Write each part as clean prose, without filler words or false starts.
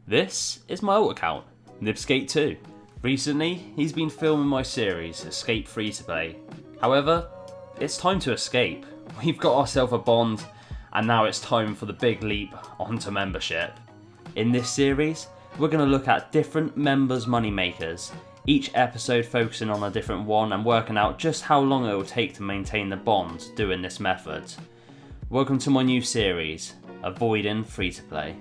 This is my alt account, NibzScape 2. Recently, he's been filming my series, Escape Free to Play. However, it's time to escape. We've got ourselves a bond, and now it's time for the big leap onto membership. In this series, we're going to look at different members' moneymakers, each episode focusing on a different one and working out just how long it will take to maintain the bond doing this method. Welcome to my new series, Avoid F2P.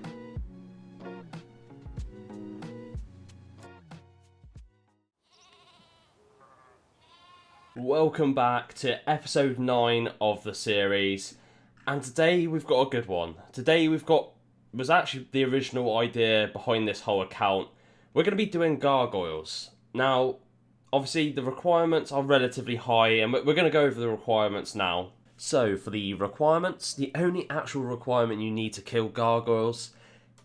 Welcome back to episode 9 of the series, and today we've got a good one. Today was actually the original idea behind this whole account. We're going to be doing Gargoyles. Now, obviously the requirements are relatively high, and we're going to go over the requirements now. So, for the requirements, the only actual requirement you need to kill Gargoyles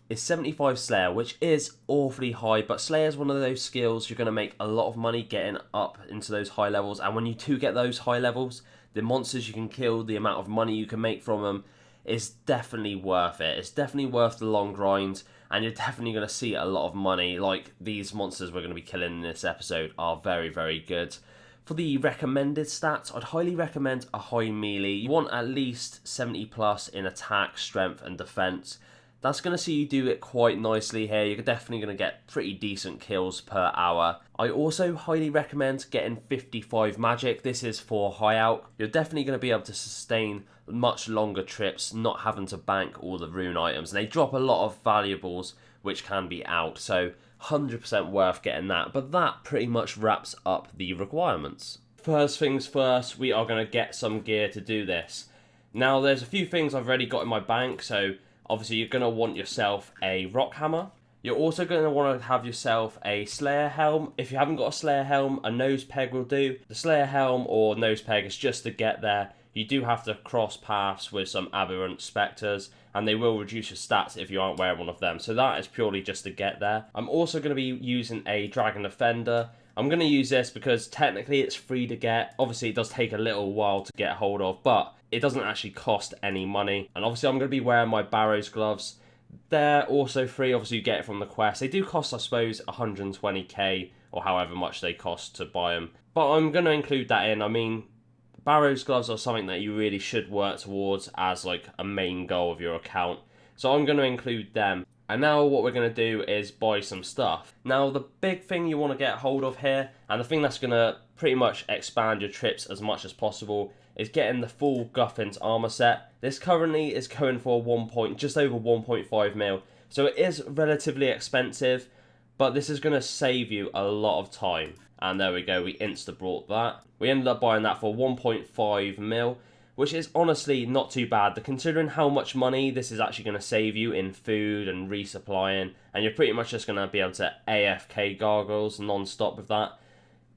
is 75 Slayer, which is awfully high, but Slayer is one of those skills you're going to make a lot of money getting up into those high levels, and when you do get those high levels, the monsters you can kill, the amount of money you can make from them, is definitely worth it. It's definitely worth the long grind, and you're definitely going to see a lot of money. Like, these monsters we're going to be killing in this episode are very, very good. For the recommended stats, I'd highly recommend a high melee. You want at least 70 plus in attack, strength, and defense. That's going to see you do it quite nicely here. You're definitely going to get pretty decent kills per hour. I also highly recommend getting 55 magic. This is for high out. You're definitely going to be able to sustain much longer trips, not having to bank all the rune items. And they drop a lot of valuables which can be out, so 100% worth getting that. But that pretty much wraps up the requirements. First things first, we are going to get some gear to do this. Now, there's a few things I've already got in my bank, so obviously you're going to want yourself a rock hammer. You're also going to want to have yourself a Slayer helm. If you haven't got a Slayer helm, a nose peg will do. The Slayer helm or nose peg is just to get there. You do have to cross paths with some aberrant spectres, and they will reduce your stats if you aren't wearing one of them. So that is purely just to get there. I'm also going to be using a Dragon Defender. I'm going to use this because technically it's free to get. Obviously it does take a little while to get hold of, but it doesn't actually cost any money. And obviously I'm going to be wearing my Barrows gloves. They're also free, obviously you get it from the quest. They do cost, I suppose, 120k or however much they cost to buy them. But I'm going to include that in. I mean, Barrows gloves are something that you really should work towards as like a main goal of your account. So I'm going to include them. And now what we're going to do is buy some stuff. Now the big thing you want to get hold of here, and the thing that's going to pretty much expand your trips as much as possible, is getting the full Guffin's armor set. This currently is going for just over 1.5 mil. So it is relatively expensive, but this is going to save you a lot of time. And there we go, we insta-bought that. We ended up buying that for 1.5 mil, which is honestly not too bad. Considering how much money this is actually going to save you in food and resupplying, and you're pretty much just going to be able to AFK Gargoyles non-stop with that,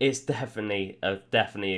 it's definitely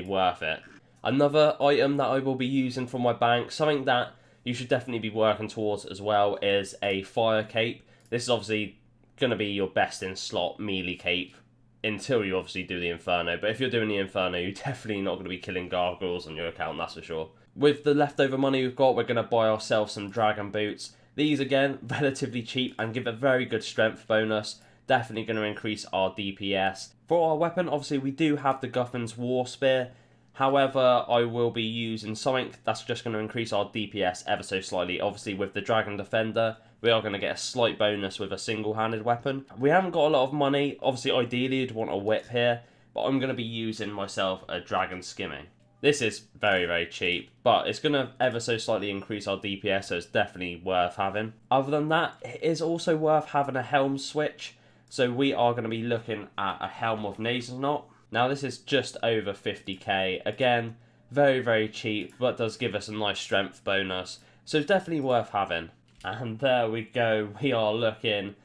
worth it. Another item that I will be using from my bank, something that you should definitely be working towards as well, is a fire cape. This is obviously going to be your best in slot melee cape until you obviously do the Inferno. But if you're doing the Inferno, you're definitely not going to be killing Gargoyles on your account, that's for sure. With the leftover money we've got, we're going to buy ourselves some Dragon Boots. These, again, relatively cheap and give a very good strength bonus. Definitely going to increase our DPS. For our weapon, obviously, we do have the Guffin's War Spear. However, I will be using something that's just going to increase our DPS ever so slightly. Obviously, with the Dragon Defender, we are going to get a slight bonus with a single-handed weapon. We haven't got a lot of money. Obviously, ideally, you'd want a whip here, but I'm going to be using myself a Dragon Skimming. This is very, very cheap, but it's going to ever so slightly increase our DPS, so it's definitely worth having. Other than that, it is also worth having a helm switch. So we are going to be looking at a Helm of Nasenot. Now this is just over 50k. Again, very, very cheap, but does give us a nice strength bonus. So it's definitely worth having. And there we go. We are looking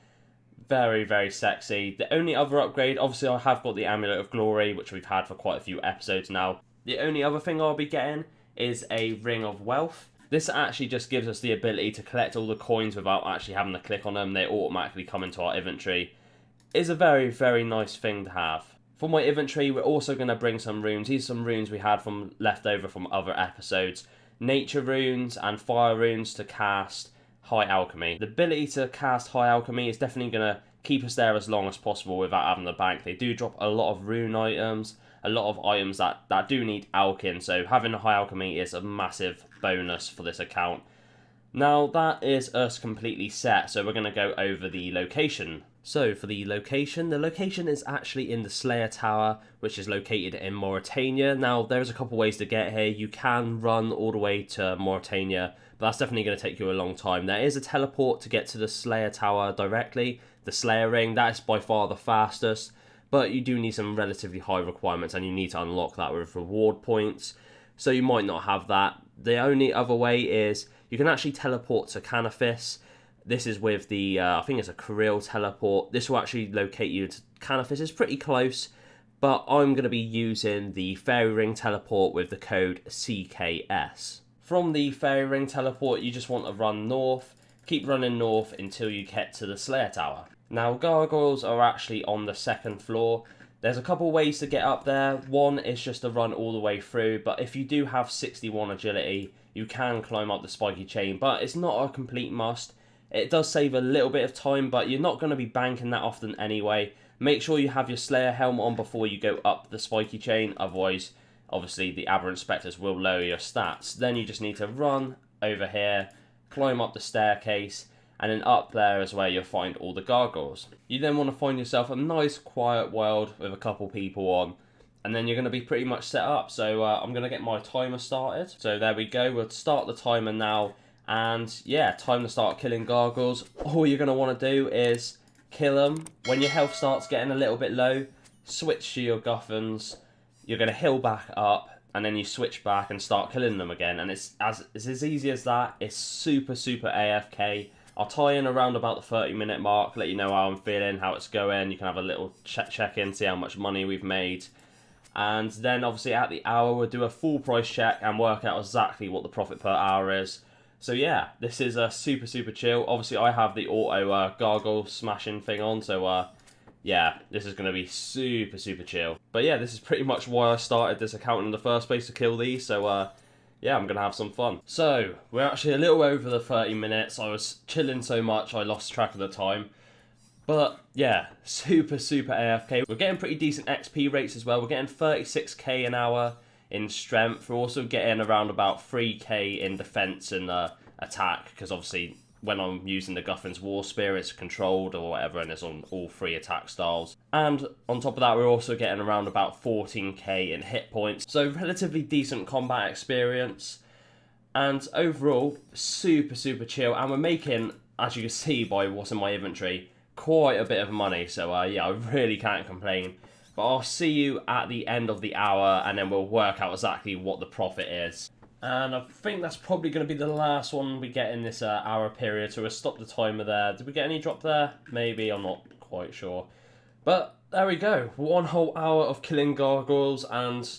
very, very sexy. The only other upgrade, obviously I have got the Amulet of Glory, which we've had for quite a few episodes now. The only other thing I'll be getting is a Ring of Wealth. This actually just gives us the ability to collect all the coins without actually having to click on them. They automatically come into our inventory. It's a very, very nice thing to have. For my inventory, we're also going to bring some runes. These are some runes we had from leftover from other episodes. Nature runes and fire runes to cast. high alchemy. The ability to cast high alchemy is definitely going to keep us there as long as possible without having the bank. They do drop a lot of rune items, a lot of items that do need alching, so having a high alchemy is a massive bonus for this account. Now that is us completely set, so we're going to go over the location. So for the location is actually in the Slayer Tower, which is located in Mauritania. Now there's a couple ways to get here. You can run all the way to Mauritania, but that's definitely going to take you a long time. There is a teleport to get to the Slayer Tower directly, the Slayer Ring. That is by far the fastest, but you do need some relatively high requirements, and you need to unlock that with reward points, so you might not have that. The only other way is you can actually teleport to Canaphis. This is with the, I think it's a Kirill teleport. This will actually locate you to Canaphis. It's pretty close, but I'm going to be using the Fairy Ring teleport with the code CKS. From the Fairy Ring teleport, you just want to run north. Keep running north until you get to the Slayer Tower. Now, Gargoyles are actually on the 2nd floor. There's a couple ways to get up there. One is just to run all the way through, but if you do have 61 agility, you can climb up the spiky chain, but it's not a complete must. It does save a little bit of time, but you're not going to be banking that often anyway. Make sure you have your Slayer helmet on before you go up the spiky chain, otherwise, obviously, the Aberrant Spectres will lower your stats. Then you just need to run over here, climb up the staircase, and then up there is where you'll find all the Gargoyles. You then want to find yourself a nice quiet world with a couple people on, and then you're going to be pretty much set up. So I'm going to get my timer started. So there we go, we'll start the timer now. And yeah, time to start killing Gargoyles. All you're going to want to do is kill them. When your health starts getting a little bit low, switch to your Guffins. You're going to heal back up, and then you switch back and start killing them again. And it's as easy as that. It's super AFK. I'll tie in around about the 30-minute mark, let you know how I'm feeling, how it's going. You can have a little check-in, see how much money we've made. And then obviously at the hour, we'll do a full price check and work out exactly what the profit per hour is. So yeah, this is super chill. Obviously I have the auto gargoyle smashing thing on, so yeah, this is going to be super chill. But yeah, this is pretty much why I started this account in the first place, to kill these, so yeah, I'm going to have some fun. So, we're actually a little over the 30 minutes. I was chilling so much I lost track of the time. But yeah, super AFK. We're getting pretty decent XP rates as well. We're getting 36k an hour in strength. We're also getting around about 3k in defense and attack, because obviously when I'm using the Guffin's War Spear, it's controlled or whatever, and it's on all 3 attack styles. And on top of that, we're also getting around about 14k in hit points. So relatively decent combat experience. And overall, super chill. And we're making, as you can see by what's in my inventory, quite a bit of money. So yeah, I really can't complain. But I'll see you at the end of the hour, and then we'll work out exactly what the profit is. And I think that's probably going to be the last one we get in this hour period, so we'll stop the timer there. Did we get any drop there? Maybe, I'm not quite sure. But there we go, 1 whole hour of killing Gargoyles, and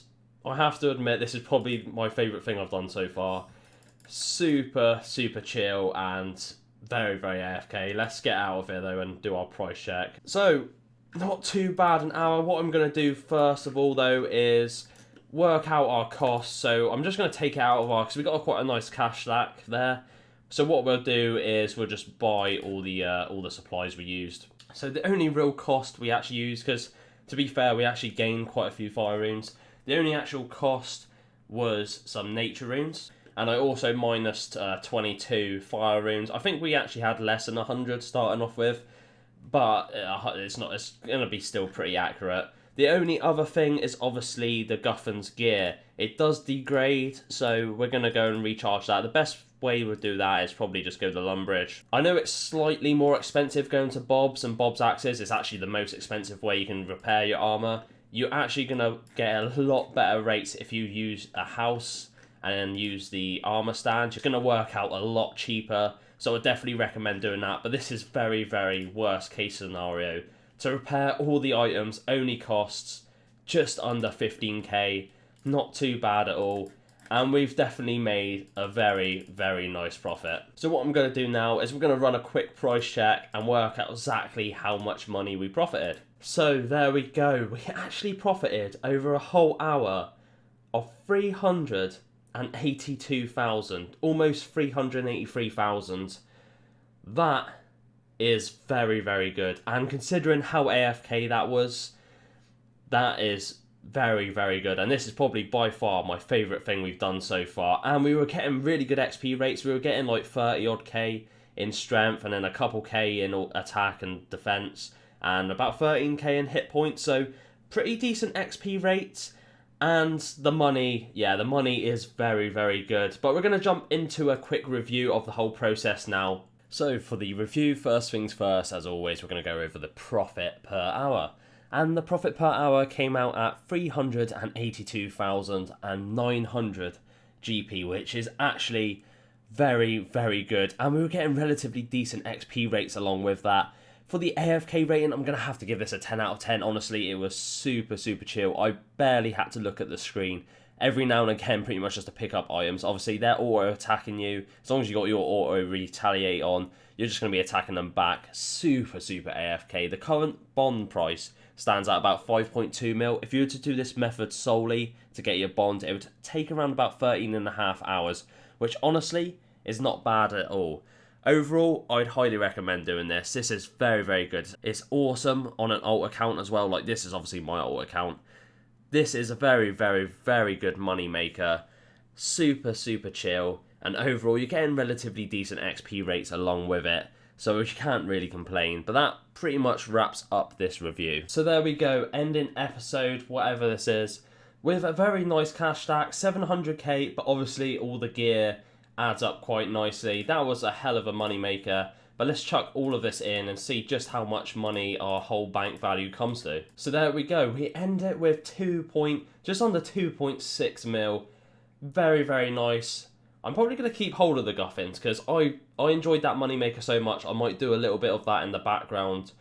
I have to admit, this is probably my favourite thing I've done so far. Super chill and very AFK. Let's get out of here though and do our price check. So, not too bad an hour. What I'm going to do first of all though is work out our costs. So I'm just going to take it out of our, because we've got quite a nice cash stack there. So what we'll do is we'll just buy all the supplies we used. So the only real cost we actually used, because to be fair, we actually gained quite a few fire runes. The only actual cost was some nature runes, and I also minused 22 fire runes. I think we actually had less than 100 starting off with, but it's going to be still pretty accurate. The only other thing is obviously the Guffin's gear. It does degrade, so we're going to go and recharge that. The best way we'll do that is probably just go to Lumbridge. I know it's slightly more expensive going to Bob's and Bob's Axes. It's actually the most expensive way you can repair your armour. You're actually going to get a lot better rates if you use a house and then use the armour stand. You're going to work out a lot cheaper, so I definitely recommend doing that. But this is very worst case scenario. To repair all the items only costs just under 15k, not too bad at all, and we've definitely made a very nice profit. So what I'm going to do now is we're going to run a quick price check and work out exactly how much money we profited. So there we go, we actually profited over a whole hour of 382,000, almost 383,000. That is very, very good. And considering how AFK that was, that is very, very good. And this is probably by far my favourite thing we've done so far. And we were getting really good XP rates. We were getting like 30 odd K in strength, and then a couple K in attack and defense, and about 13k in hit points. So pretty decent XP rates. And the money, yeah, the money is very, very good. But we're going to jump into a quick review of the whole process now. So for the review, first things first, as always, we're going to go over the profit per hour. And the profit per hour came out at 382,900 GP, which is actually very, very good. And we were getting relatively decent XP rates along with that. For the AFK rating, I'm going to have to give this a 10 out of 10. Honestly, it was super, super chill. I barely had to look at the screen. Every now and again, pretty much just to pick up items. Obviously, they're auto-attacking you. As long as you got your auto-retaliate on, you're just going to be attacking them back. Super, super AFK. The current bond price stands at about 5.2 mil. If you were to do this method solely to get your bond, it would take around about 13.5 hours, which honestly is not bad at all. Overall, I'd highly recommend doing this. This is very, very good. It's awesome on an alt account as well. Like, this is obviously my alt account. This is a very, very, very good money maker. Super, super chill. And overall, you're getting relatively decent XP rates along with it. So you can't really complain. But that pretty much wraps up this review. So there we go. Ending episode, whatever this is, with a very nice cash stack. 700k, but obviously all the gear adds up quite nicely. That was a hell of a money maker. But let's chuck all of this in and see just how much money our whole bank value comes to. So there we go. We end it with just under 2.6 mil. Very, very nice. I'm probably going to keep hold of the guffins because I enjoyed that money maker so much. I might do a little bit of that in the background.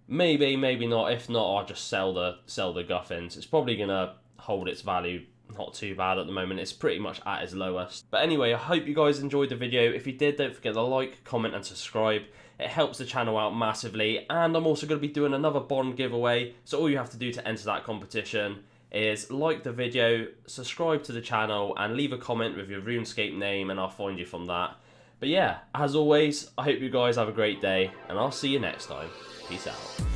Maybe, maybe not. If not, I'll just sell the guffins. It's probably going to hold its value. Not too bad at the moment. It's pretty much at its lowest. But anyway, I hope you guys enjoyed the video. If you did, don't forget to like, comment and subscribe. It helps the channel out massively. And I'm also going to be doing another bond giveaway. So all you have to do to enter that competition is like the video, subscribe to the channel, and leave a comment with your RuneScape name, and I'll find you from that. But yeah, as always, I hope you guys have a great day, and I'll see you next time. Peace out.